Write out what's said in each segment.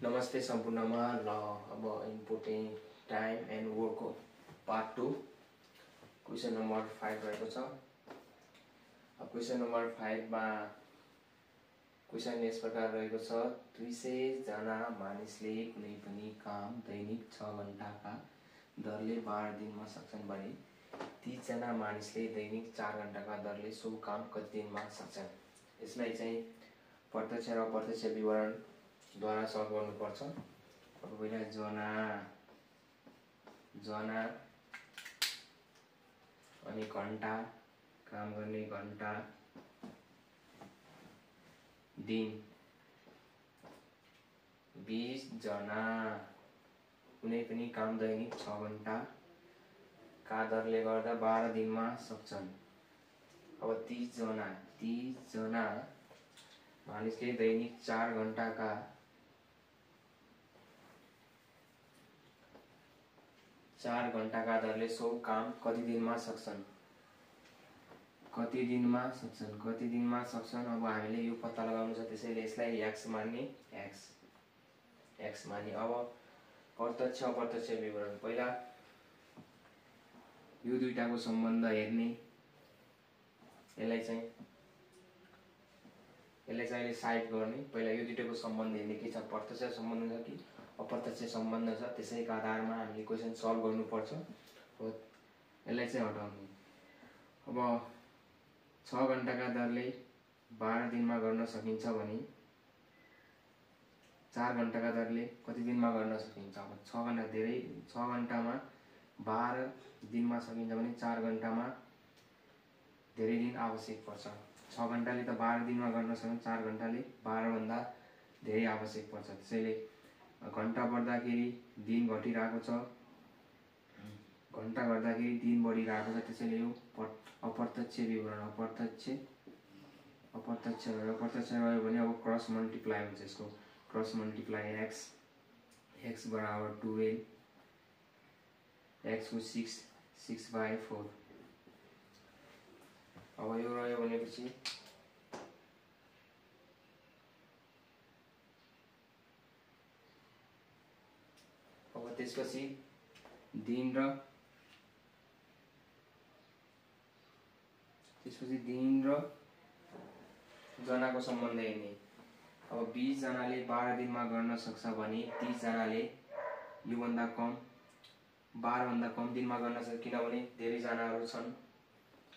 नमस्ते सम्पूर्णमा ल अब इम्पोर्टेन्ट टाइम एन्ड वर्कको पार्ट 2 क्वेसन नम्बर 5 रहेको छ। अब क्वेसन नम्बर 5 मा क्वेसन यस प्रकार रहेको छ। 200 जना मानिसले कुनै पनि काम दैनिक 6 घण्टाका दरले 12 दिनमा सक्छन् भने 30 जना मानिसले दैनिक 4 घण्टाका दरले सो काम कति दिनमा सक्छन्। यसलाई चाहिँ प्रत्यक्ष र अप्रत्यक्ष विवरण द्वारा सल्भ गर्नुपर्छ। अब पहिला जना अनि घण्टा, काम गर्ने घण्टा, दिन 20 जना कुनै पनि काम दैनिक 6 घण्टा का दरले गर्दा 12 दिनमा सक्छन्। अब 30 जना मानिसले दैनिक 4 घण्टाका दरले सो काम कति दिनमा सक्छन्। अब हामीले यो पत्ता लगाउनु छ, त्यसैले यसलाई x मान्ने। अब प्रत्यक्ष अप्रत्यक्ष विवरण पहिला यो दुईटाको सम्बन्ध हेर्ने। यसलाई चाहिँ अहिले साइड गर्ने। पहिला यो दुईटाको सम्बन्ध हेर्ने के छ, प्रत्यक्ष सम्बन्ध छ कि अप्रत्यक्ष सम्बन्ध छ, त्यसैको आधारमा हामीले क्वेसन सल्भ गर्नुपर्छ। हो यसलाई चाहिँ हटाउने। अब 6 घण्टाका दरले 12 दिनमा गर्न सकिन्छ भने 4 घण्टाका दरले कति दिनमा गर्न सकिन्छ। अब 6 घण्टामा 12 दिनमा सकिन्छ भने 4 घण्टामा धेरै दिन आवश्यक पर्छ। 6 घण्टाले त 12 दिनमा गर्न सक्छ, 4 घण्टाले 12 भन्दा धेरै आवश्यक पर्छ। त्यसैले घण्टा बढ्दाखेरि दिन घटिरहेको छ, घण्टा घट्दाखेरि दिन बढिरहेको छ। त्यसैले यो अप्रत्यक्ष विवरण अप्रत्यक्ष रह्यो भने अब क्रस मल्टिप्लाई हुन्छ। यसको क्रस मल्टिप्लाई x बराबर 12, x को 6/4। अब यो रह्यो भनेपछि अब त्यसपछि दिन र जनाको सम्बन्ध हेर्ने। अब 20 जनाले 12 दिनमा गर्न सक्छ भने 30 जनाले योभन्दा कम 12 भन्दा कम दिनमा गर्न सक्छ, किनभने धेरै जनाहरू छन्।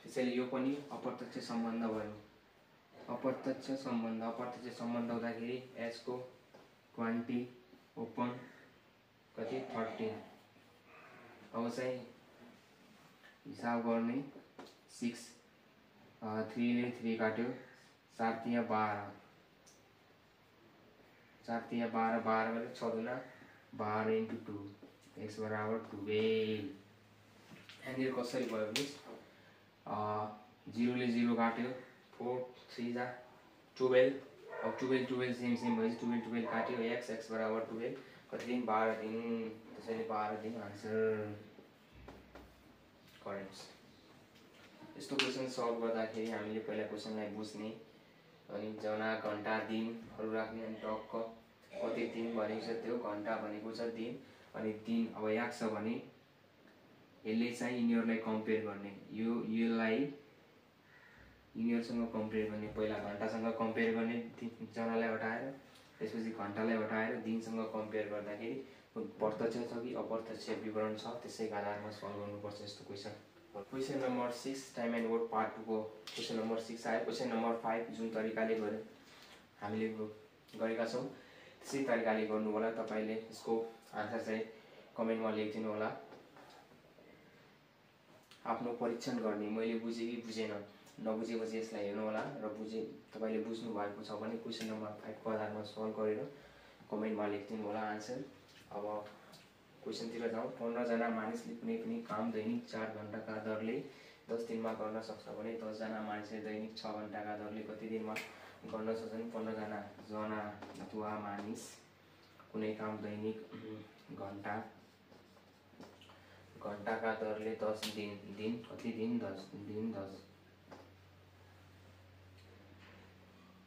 त्यसैले यो पनि अप्रत्यक्ष सम्बन्ध भयो। अप्रत्यक्ष सम्बन्ध हुँदाखेरि h को 20 ओपन कति 13। अब चाहिँ हिसाब गर्ने। 3 ले 3 काट्यो, 4 तिया 12, 12 गरे 6 दुना 12 × 2, x बराबर 12। यहाँनिर कसरी भयो भने 0 ले 0 काट्यो, 4 3 जा 12। अब 12 सेम भएपछि 12 काट्यो, x बराबर 12 कति दिन 12 दिन। त्यसैले 12 दिन आन्सर करेक्ट। यस्तो क्वेसन सल्भ गर्दाखेरि हामीले पहिला क्वेसनलाई बुझ्ने, अनि जना घण्टा दिनहरू राख्ने, अनि टक्क कति दिन भनेको छ त्यो घण्टा भनेको छ दिन, अनि दिन अब याद छ भने यसले चाहिँ यिनीहरूलाई कम्पेयर गर्ने। यसलाई यिनीहरूसँग कम्पेयर गर्ने। पहिला घण्टासँग कम्पेयर गर्ने जनालाई हटाएर, त्यसपछि घण्टालाई हटाएर दिनसँग कम्पेयर गर्दाखेरि प्रत्यक्ष छ कि अप्रत्यक्ष विवरण छ, त्यसैको आधारमा सल्भ गर्नुपर्छ यस्तो question. Question number 6 time and work part 2 को क्वेसन नम्बर 6 आयो। क्वेसन नम्बर 5 जुन तरिकाले हामीले गरेका छौँ त्यसै तरिकाले गर्नु होला। तपाईले यसको आन्सर चाहिँ कमेन्टमा लेखिदिनु होला। आफ्नो परीक्षण गर्ने, मैले बुझेँ कि बुझेन, नबुझेपछि यसलाई हेर्नु होला र तपाईले बुझ्नु भएको छ भने क्वेसन नम्बर 5 को आधारमा सल्भ गरेर कमेन्टमा लेखिदिनु होला आन्सर। अब क्वेसनतिर जाउँ। 15 जना मानिसले कुनै पनि काम दैनिक 4 घण्टाका दरले 10 दिनमा गर्न सक्छ भने 10 जना मानिसले दैनिक 6 घण्टाका दरले कति दिनमा गर्न सक्छन्। 15 जना अथवा मानिस कुनै काम दैनिक घण्टाका दरले 10 दिन कति दिन 10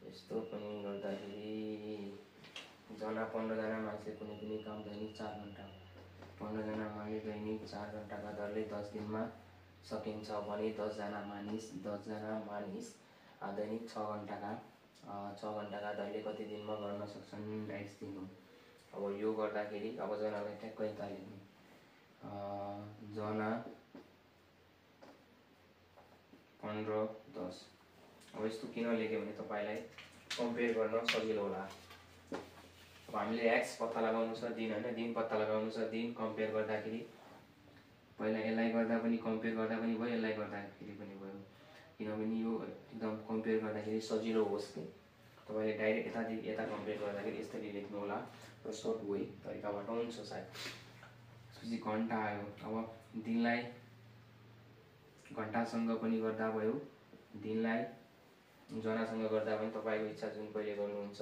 यस्तो पनि गर्दाखेरि जना 15 जना मान्छे कुनै पनि काम दैनिक 4 घण्टा 15 जना मानिस दैनिक 4 घण्टाका दरले 10 दिनमा सकिन्छ भने 10 जना मानिस दैनिक 6 घण्टाका दरले कति दिनमा गर्न सक्छन् x दिन हो। अब यो गर्दाखेरि अब जनालाई ट्याक्कै यता लेख्ने जना 15 10। अब यस्तो किन लेख्यो भने तपाईलाई कम्पेयर गर्न सजिलो होला। अब हामीले x पत्ता लगाउनु छ दिन हैन दिन पत्ता लगाउनु छ दिन कम्पेयर गर्दाखेरि पहिला यसलाई गर्दा पनि कम्पेयर गर्दा पनि भयो यसलाई गर्दाखेरि पनि भयो किनभने यो एकदम कम्पेयर गर्दाखेरि सजिलो होस् कि तपाईले डाइरेक्ट यतादेखि यता कम्पेयर गर्दाखेरि यसरी लेख्नु होला र सर्ट वे तरिकाबाट हुन्छ सायद। त्यसपछि घण्टा आयो। अब दिनलाई घण्टासँग पनि गर्दा भयो दिनलाई जनासँग गर्दा पनि तपाईको इच्छा जुन कहिले गर्नुहुन्छ।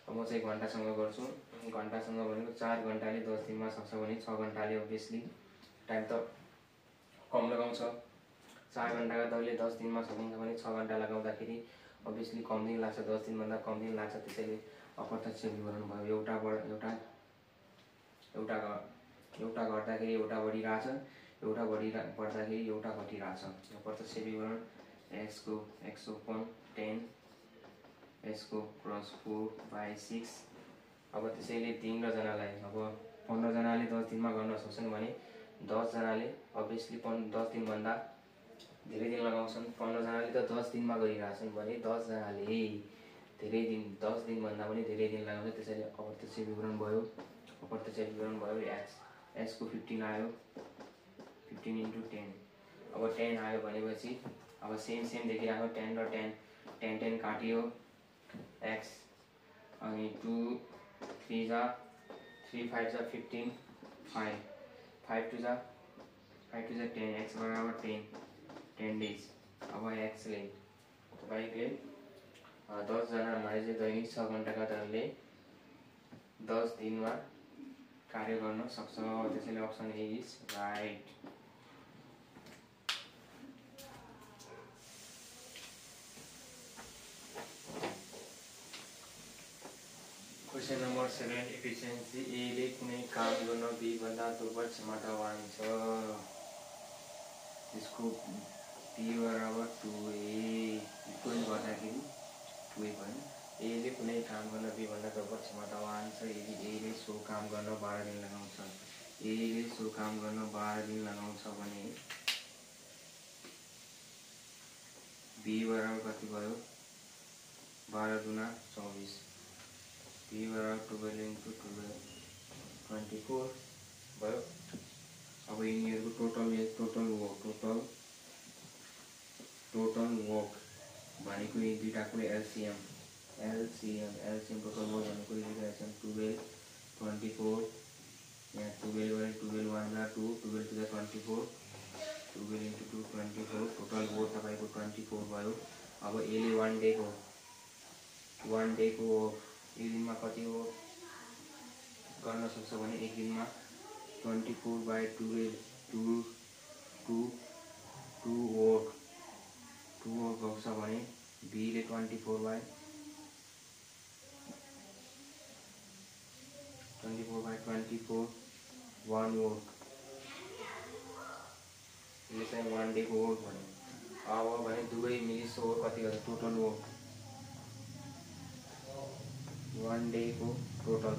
अब म चाहिँ घण्टासँग गर्छु। घण्टासँग भनेको 4 घण्टाले 10 दिनमा सक्छ भने 6 घण्टाले अभियसली टाइम त कम लगाउँछ। 4 घण्टाका दरले 10 दिनमा सकिन्छ भने 6 घण्टा लगाउँदाखेरि अभियसली कम दिन लाग्छ 10 दिनभन्दा कम दिन लाग्छ। त्यसैले अप्रत्यक्ष विवरण भयो एउटा गर्दाखेरि एउटा बढिरहेछ एउटा बढ्दाखेरि एउटा घटिरहेछ। अप्रत्यक्ष विवरण x को 10 s को +4/6। अब त्यसैले दिन र जनालाई अब 15 जनाले 10 दिनमा गर्न सक्छन् भने 10 जनाले अभियसली 10 दिनभन्दा धेरै दिन लगाउँछन्। 15 जनाले त 10 दिनमा गरिरहेछन् भने 10 जनाले धेरै दिन 10 दिनभन्दा पनि धेरै दिन लगाउँछ। त्यसैले अप्रत्यक्ष विवरण भयो x को 15 आयो 15 × 10। अब 10 आयो भनेपछि अब सेम देखिराख्नु 10 र 10 काटियो x अनि 2 3 जा 3 5 जा 15 5 2 जा 10 x बराबर 10 डेज। अब x ले तपाईले 10 जना मानिस दैनिक 6 घण्टाका दरले 10 दिनमा कार्य गर्न सक्छ। त्यसैले option A is right. Question number 7 efficiency A ले कुनै काम गर्न बी भन्दा दुर्बल क्षमतावान छ। यसको बी बराबर 2a इक्वल गर्दाखेरि 2a भयो। ए ले कुनै काम गर्न बी भन्दा दुर्बल क्षमतावान छ यदि ए ले सो काम गर्न 12 दिन लगाउँछ। ए ले सो काम गर्न 12 दिन लगाउँछ भने बी बराबर कति भयो 12 दुना 24 बी बराबर 12 × 12 24 भयो। अब यिनीहरूको टोटल वर्क भनेको यी दुईटाको एलसीएम टोटल वर्क भनेको यी दुईटा छन् 12 24 यहाँ 12 गरे 12 1 ला 2 12 2 24 12 × 2 24 टोटल वर्क तपाईको 24 भयो। अब एले 1 डे को एक दिनमा कति हो गर्न सक्छ भने एक दिनमा 24/12 2 वर्क गर्छ भने बी ले 24/24 1 वर्क यो चाहिँ 1 डे को वर्क भन्यो। अब भने दुवै मिली सो कति गर्छ टोटल वर्क 1 डे को टोटल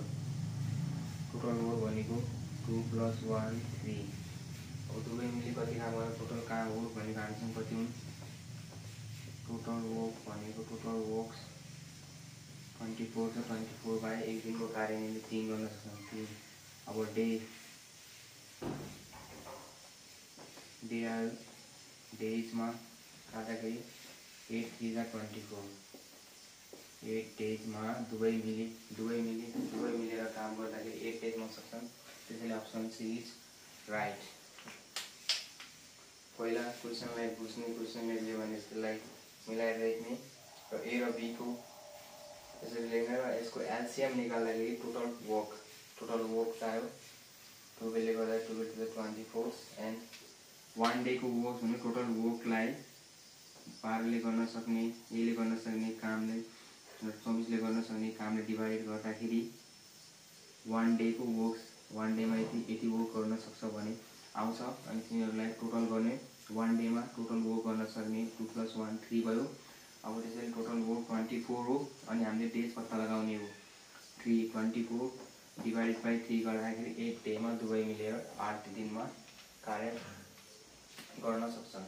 वर्क भनेको 2 + 1 3। अब दुवै मिली कति काम गर्छ टोटल काम वर्क भनेको हामीसँग कति हुन् टोटल वर्क भनेको टोटल वर्क्स 24 छ 24 एक दिनको कार्य मिली 3 गर्न सक्छन् 3। अब डेजमा काट्दाखेरि 8 3 जा 24 8 डेजमा दुवै मिलेर काम गर्दाखेरि 8 डेजमा सक्छन्। त्यसैले अप्सन सी इज राइट। पहिला क्वेसनलाई बुझ्ने क्वेसनले दियो भने त्यसलाई मिलाएर लेख्ने र ए र बी को यसरी लेख्ने र यसको एलसीएम निकाल्दाखेरि टोटल वर्क चाहियो 12 ले गर्दा 12 × 24 एन्ड 1 डे को वर्क भने टोटल वर्कलाई 12 ले गर्न सक्ने ए ले गर्न सक्ने कामले 24 ले गर्न सक्ने कामले डिभाइड गर्दाखेरि 1 डेको वर्क 1 डेमा यति वर्क गर्न सक्छ भने आउँछ। अनि तिनीहरूलाई टोटल गर्ने 1 डेमा टोटल वर्क गर्न सक्ने 2 + 1 3 भयो। अब त्यसरी टोटल वर्क 24 हो। अनि हामीले डेज पत्ता लगाउने हो। 324 डिवाइडेड बाई 3 गर्दाखेरि 1 डेमा दुवै मिलेर 8 दिनमा कार्य गर्न सक्छ।